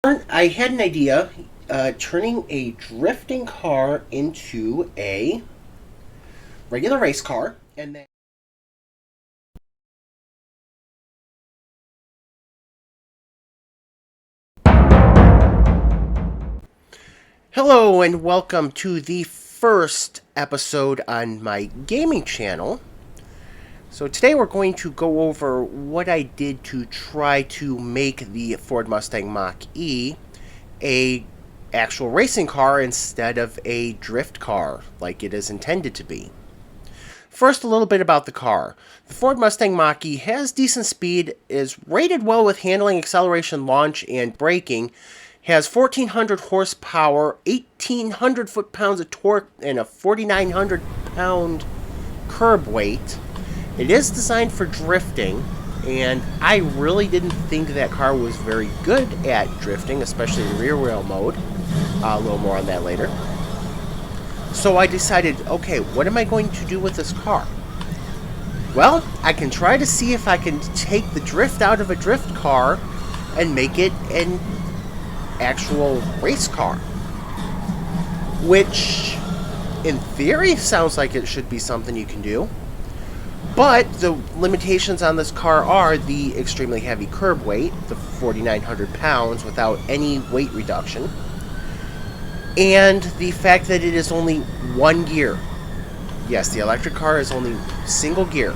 I had an idea, turning a drifting car into a regular race car, and then hello and welcome to the first episode on my gaming channel. So today we're going to go over what I did to try to make the Ford Mustang Mach-E a actual racing car instead of a drift car like it is intended to be. First, a little bit about the car. The Ford Mustang Mach-E has decent speed, is rated well with handling, acceleration, launch, and braking, has 1,400 horsepower, 1,800 foot-pounds of torque, and a 4,900 pound curb weight. It is designed for drifting, and I really didn't think that car was very good at drifting, especially in rear wheel mode. A little more on that later. So I decided, okay, what am I going to do with this car? Well, I can try to see if I can take the drift out of a drift car and make it an actual race car. Which, in theory, sounds like it should be something you can do. But the limitations on this car are the extremely heavy curb weight, the 4,900 pounds without any weight reduction, and the fact that it is only one gear. Yes, the electric car is only single gear.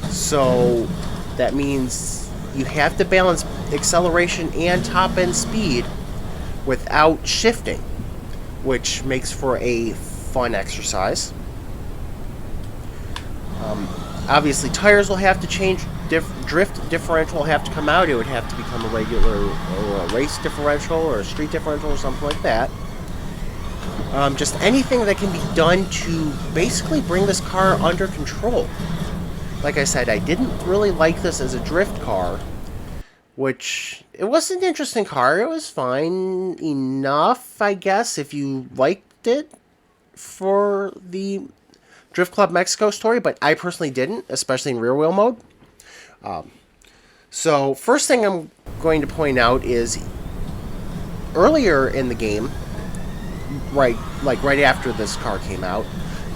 So that means you have to balance acceleration and top end speed without shifting, which makes for a fun exercise. Obviously, tires will have to change. Drift differential will have to come out. It would have to become a regular or a race differential or a street differential or something like that. Just anything that can be done to basically bring this car under control. Like I said, I didn't really like this as a drift car, which it was an interesting car. It was fine enough, I guess, if you liked it for the Drift Club Mexico story, but I personally didn't, especially in rear wheel mode. So first thing I'm going to point out is earlier in the game, right after this car came out,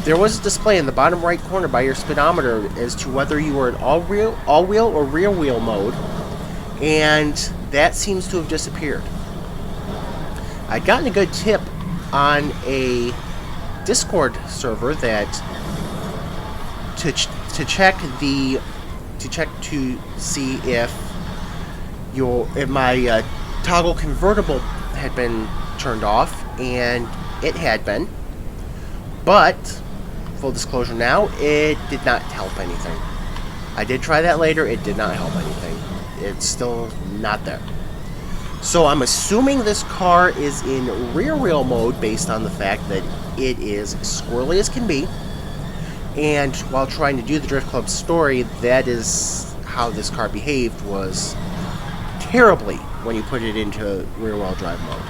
there was a display in the bottom right corner by your speedometer as to whether you were in all-wheel or rear wheel mode, and that seems to have disappeared. I'd gotten a good tip on a Discord server that to check to see if my toggle convertible had been turned off, and it had been. But full disclosure now, it did not help anything. I did try that later. It did not help anything. It's still not there. So I'm assuming this car is in rear wheel mode based on the fact that it is squirrely as can be. And while trying to do the Drift Club story, that is how this car behaved, was terribly when you put it into rear wheel drive mode.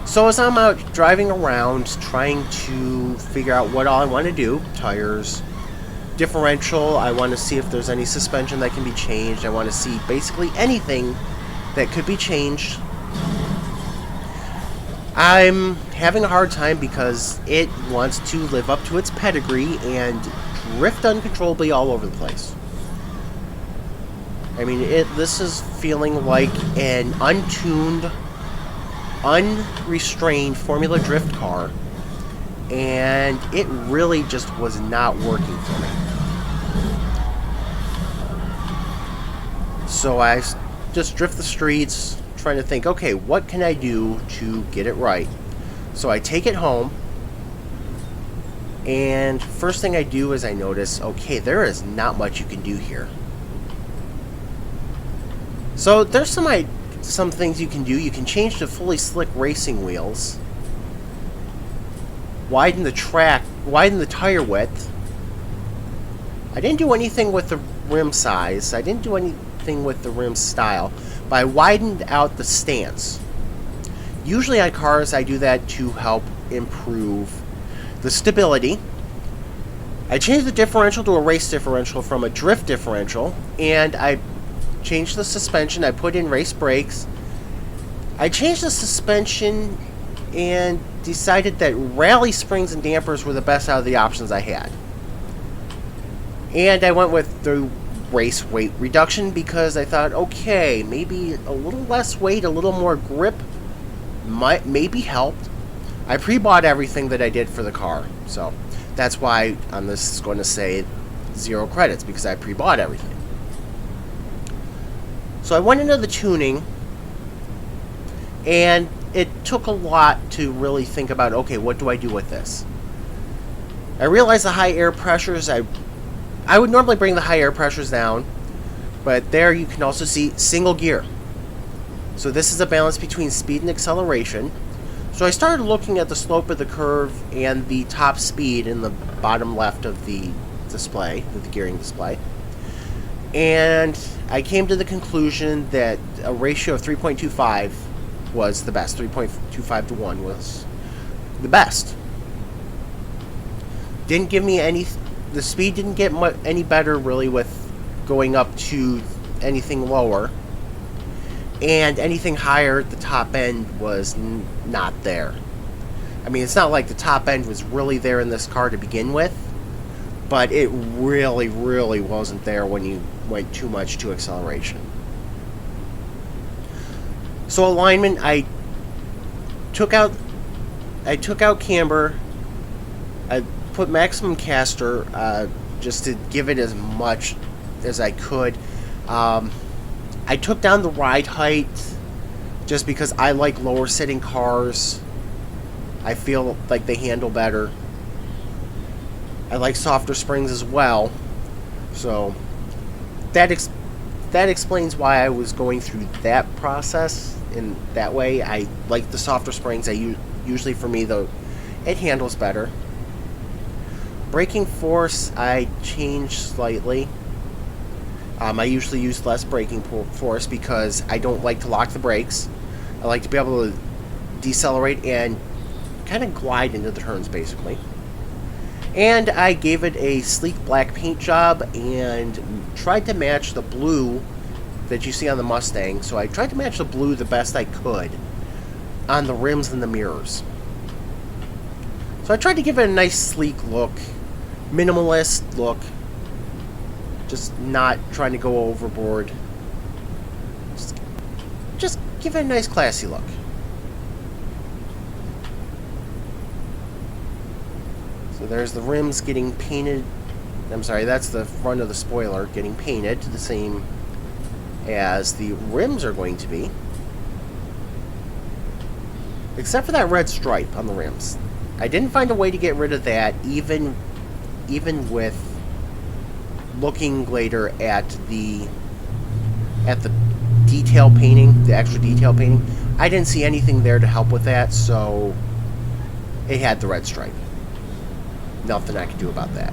So as I'm out driving around trying to figure out what all I want to do, tires, differential, I want to see if there's any suspension that can be changed, I want to see basically anything that could be changed. I'm having a hard time because it wants to live up to its pedigree and drift uncontrollably all over the place. I mean, this is feeling like an untuned, unrestrained Formula Drift car, and it really just was not working for me. So I just drift the streets, trying to think, okay, what can I do to get it right? So I take it home, and first thing I do is I notice, okay, there is not much you can do here. So there's some things you can do. You can change to fully slick racing wheels, widen the track, widen the tire width. I didn't do anything with the rim size. I didn't do anything with the rim style. But I widened out the stance. Usually on cars, I do that to help improve the stability. I changed the differential to a race differential from a drift differential, and I changed the suspension. I put in race brakes. I changed the suspension and decided that rally springs and dampers were the best out of the options I had. And I went with the race weight reduction because I thought, okay, maybe a little less weight, a little more grip might maybe helped. I pre-bought everything that I did for the car, so that's why on this is going to say 0 credits, because I pre-bought everything. So I went into the tuning, and it took a lot to really think about, okay, what do I do with this? I realized the high air pressures, I would normally bring the high air pressures down, but there you can also see single gear. So this is a balance between speed and acceleration. So I started looking at the slope of the curve and the top speed in the bottom left of the display, the gearing display. And I came to the conclusion that a ratio of 3.25 was the best. 3.25 to 1 was the best. Didn't give me any... The speed didn't get any better, really, with going up to anything lower. And anything higher at the top end was not there. I mean, it's not like the top end was really there in this car to begin with, but it really, really wasn't there when you went too much to acceleration. So alignment, I took out camber. I put maximum caster just to give it as much as I could. I took down the ride height just because I like lower sitting cars. I feel like they handle better. I like softer springs as well. So that explains why I was going through that process in that way. I like the softer springs. Usually for me, though, it handles better. Braking force, I changed slightly. I usually use less braking force because I don't like to lock the brakes. I like to be able to decelerate and kind of glide into the turns, basically. And I gave it a sleek black paint job and tried to match the blue that you see on the Mustang. So I tried to match the blue the best I could on the rims and the mirrors. So I tried to give it a nice sleek look, minimalist look, just not trying to go overboard. Just give it a nice classy look. So there's the rims getting painted. I'm sorry, that's the front of the spoiler getting painted the same as the rims are going to be. Except for that red stripe on the rims. I didn't find a way to get rid of that, even with looking later at the detail painting, the extra detail painting. I didn't see anything there to help with that, so it had the red stripe. Nothing I could do about that.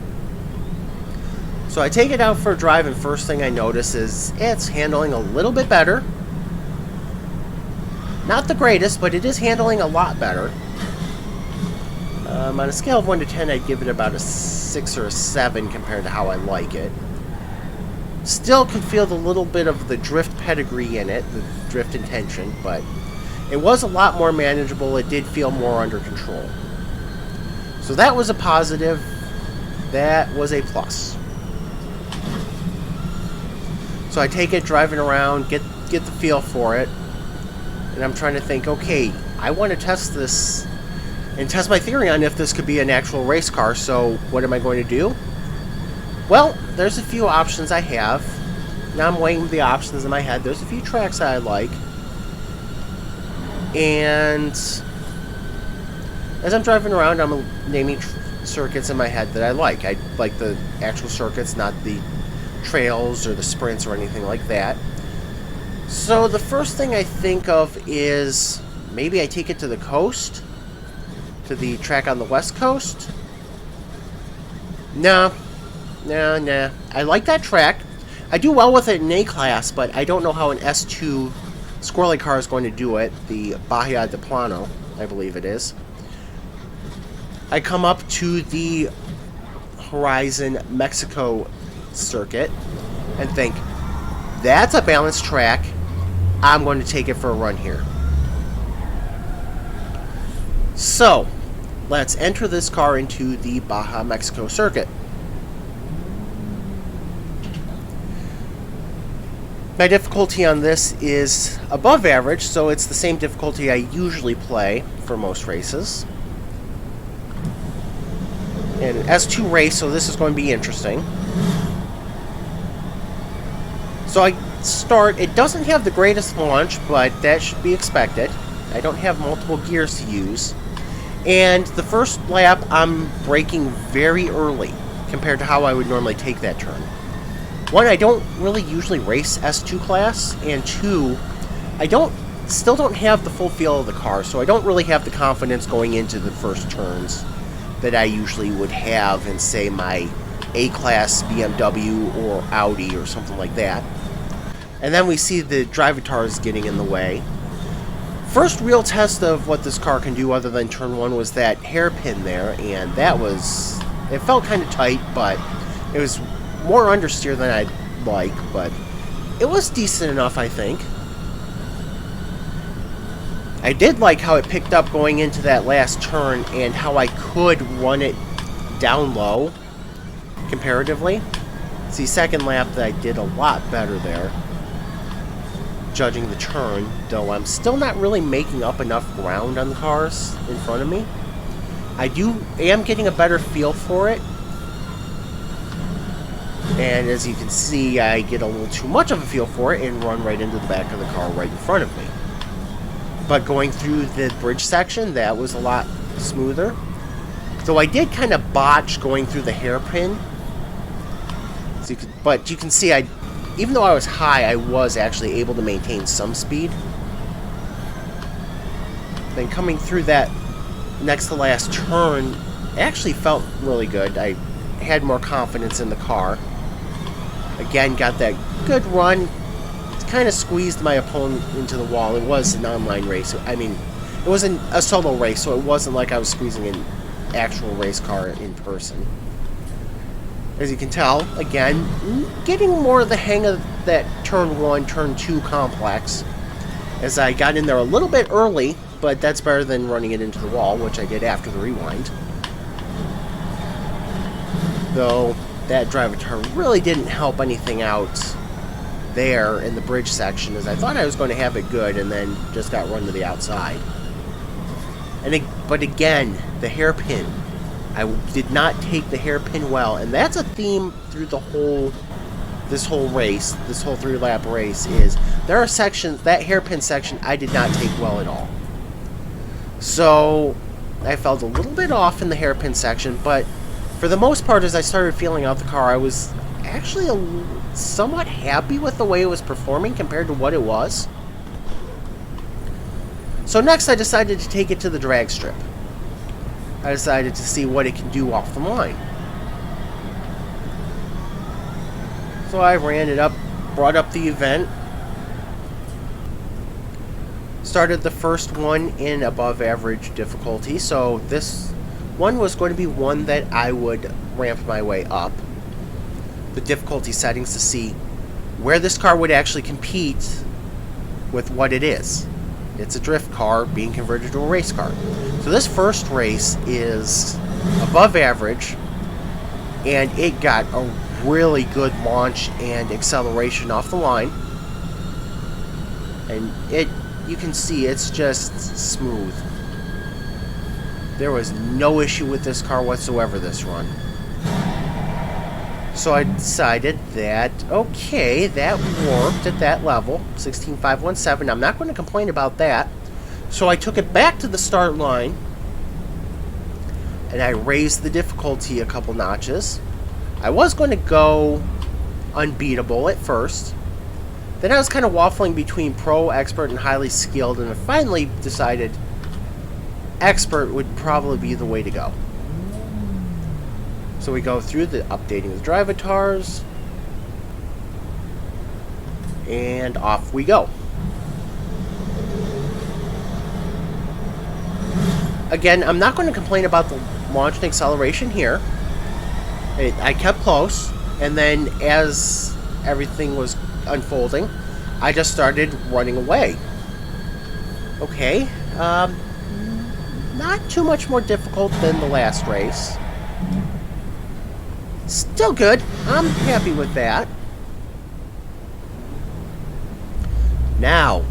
So I take it out for a drive, and first thing I notice is it's handling a little bit better. Not the greatest, but it is handling a lot better. On a scale of 1 to 10, I'd give it about a 6 or a 7 compared to how I like it. Still can feel the little bit of the drift pedigree in it, the drift intention, but it was a lot more manageable. It did feel more under control. So that was a positive. That was a plus. So I take it driving around, get the feel for it, and I'm trying to think, okay, I want to test this and test my theory on if this could be an actual race car, so what am I going to do? Well, there's a few options I have. Now I'm weighing the options in my head. There's a few tracks that I like. And as I'm driving around, I'm naming circuits in my head that I like. I like the actual circuits, not the trails or the sprints or anything like that. So the first thing I think of is maybe I take it to the coast, to the track on the west coast. No. I like that track. I do well with it in A-Class, but I don't know how an S2 squirrely car is going to do it. The Bahia de Plano, I believe it is. I come up to the Horizon Mexico circuit and think, that's a balanced track. I'm going to take it for a run here. So, let's enter this car into the Baja, Mexico circuit. My difficulty on this is above average, so it's the same difficulty I usually play for most races. And an S2 race, so this is going to be interesting. So I start, it doesn't have the greatest launch, but that should be expected. I don't have multiple gears to use. And the first lap, I'm braking very early compared to how I would normally take that turn. One, I don't really usually race S2 class, and two, I still don't have the full feel of the car, so I don't really have the confidence going into the first turns that I usually would have in, say, my A-class BMW or Audi or something like that. And then we see the drivatars getting in the way. First real test of what this car can do other than turn one was that hairpin there, and it felt kind of tight, but it was more understeer than I'd like, but it was decent enough, I think. I did like how it picked up going into that last turn and how I could run it down low comparatively. See, second lap that I did a lot better there, judging the turn, though I'm still not really making up enough ground on the cars in front of me. I am getting a better feel for it. And as you can see, I get a little too much of a feel for it and run right into the back of the car right in front of me. But going through the bridge section, that was a lot smoother. Though I did kind of botch going through the hairpin. But you can see, even though I was high, I was actually able to maintain some speed. Then coming through that next to last turn, actually felt really good. I had more confidence in the car. Again, got that good run. Kind of squeezed my opponent into the wall. It was an online race. I mean, it wasn't a solo race, so it wasn't like I was squeezing an actual race car in person. As you can tell, again, getting more of the hang of that turn one, turn two complex. As I got in there a little bit early, but that's better than running it into the wall, which I did after the rewind. Though that drivatar really didn't help anything out there in the bridge section, as I thought I was going to have it good and then just got run to the outside. But again, the hairpin. I did not take the hairpin well, and that's a theme through this whole race, this whole 3-lap race, is there are sections, that hairpin section I did not take well at all. So I felt a little bit off in the hairpin section, but for the most part, as I started feeling out the car, I was actually somewhat happy with the way it was performing compared to what it was. So next I decided to take it to the drag strip. I decided to see what it can do off the line. So I ran it up, brought up the event, started the first one in above average difficulty, so this one was going to be one that I would ramp my way up the difficulty settings to see where this car would actually compete with what it is. It's a drift car being converted to a race car. So this first race is above average, and it got a really good launch and acceleration off the line. And you can see it's just smooth. There was no issue with this car whatsoever this run. So I decided that, okay, that worked at that level, 16.517. I'm not going to complain about that. So I took it back to the start line, and I raised the difficulty a couple notches. I was going to go unbeatable at first. Then I was kind of waffling between pro, expert, and highly skilled, and I finally decided expert would probably be the way to go. So we go through the updating the drivatars, and off we go. Again, I'm not going to complain about the launch and acceleration here. I kept close, and then as everything was unfolding, I just started running away. Okay, not too much more difficult than the last race. Still good. I'm happy with that. Now,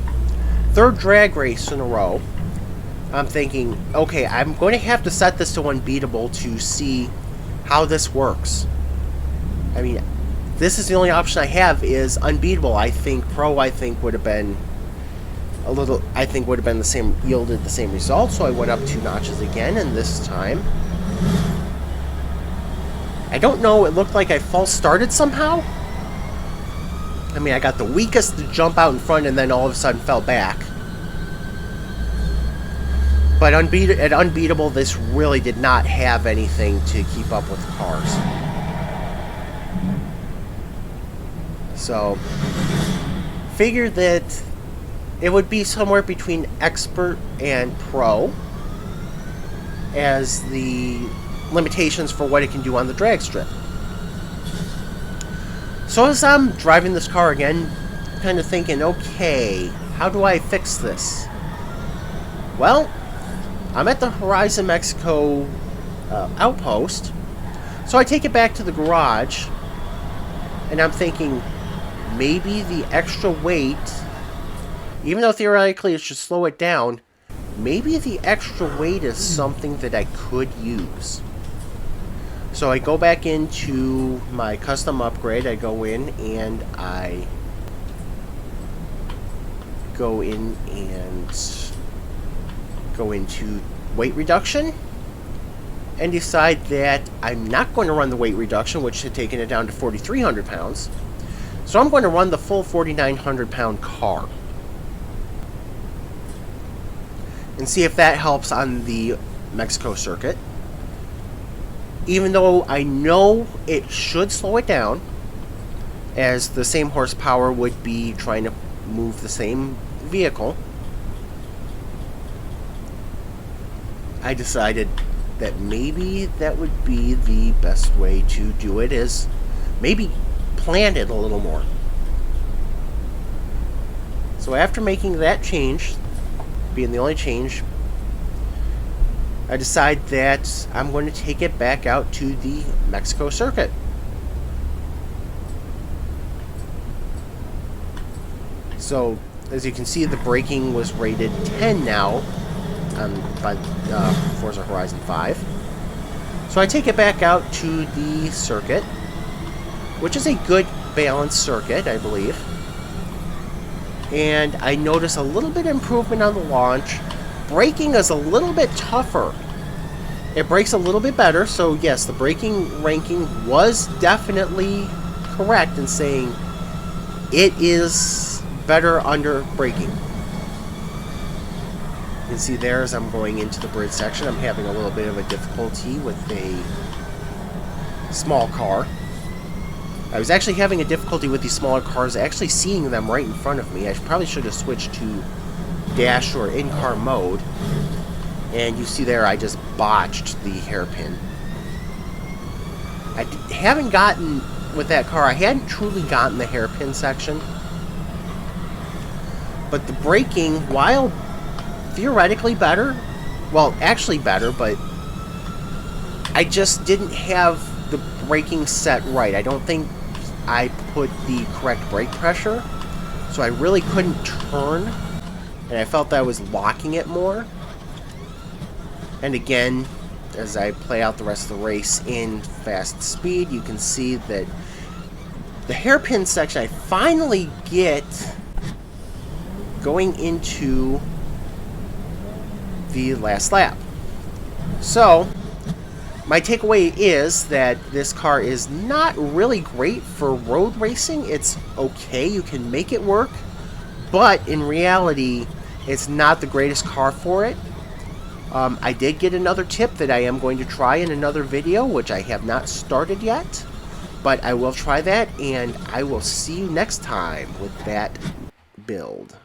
third drag race in a row. I'm thinking, okay, I'm going to have to set this to unbeatable to see how this works. I mean, this is the only option I have is unbeatable. I think pro, would have been a little, would have been the same, yielded the same result. So I went up 2 notches again, and this time, I don't know, it looked like I false started somehow. I mean, I got the weakest to jump out in front and then all of a sudden fell back. But at Unbeatable, this really did not have anything to keep up with the cars. So, figured that it would be somewhere between Expert and Pro as the limitations for what it can do on the drag strip. So as I'm driving this car again, kind of thinking, okay, how do I fix this? Well, I'm at the Horizon Mexico outpost, so I take it back to the garage, and I'm thinking, maybe the extra weight, even though theoretically it should slow it down, maybe the extra weight is something that I could use. So I go back into my custom upgrade, I go in and I go into weight reduction and decide that I'm not going to run the weight reduction, which had taken it down to 4,300 pounds. So I'm going to run the full 4,900 pound car and see if that helps on the Mexico circuit. Even though I know it should slow it down, as the same horsepower would be trying to move the same vehicle, I decided that maybe that would be the best way to do it, is maybe plan it a little more. So after making that change, being the only change, I decide that I'm going to take it back out to the Mexico circuit. So, as you can see, the braking was rated 10 now by Forza Horizon 5. So I take it back out to the circuit, which is a good balanced circuit, I believe. And I notice a little bit of improvement on the launch. Braking is a little bit tougher. It brakes a little bit better, so yes, the braking ranking was definitely correct in saying it is better under braking. You can see there as I'm going into the bridge section, I'm having a little bit of a difficulty with a small car. I was actually having a difficulty with these smaller cars, actually seeing them right in front of me. I probably should have switched to dash or in-car mode. And you see there, I just botched the hairpin. I haven't gotten, with that car, I hadn't truly gotten the hairpin section. But the braking, while theoretically better, well, actually better, but I just didn't have the braking set right. I don't think I put the correct brake pressure, so I really couldn't turn, and I felt that I was locking it more. And again, as I play out the rest of the race in fast speed, you can see that the hairpin section I finally get going into the last lap. So, my takeaway is that this car is not really great for road racing. It's okay, you can make it work, but in reality, it's not the greatest car for it. I did get another tip that I am going to try in another video, which I have not started yet, but I will try that, and I will see you next time with that build.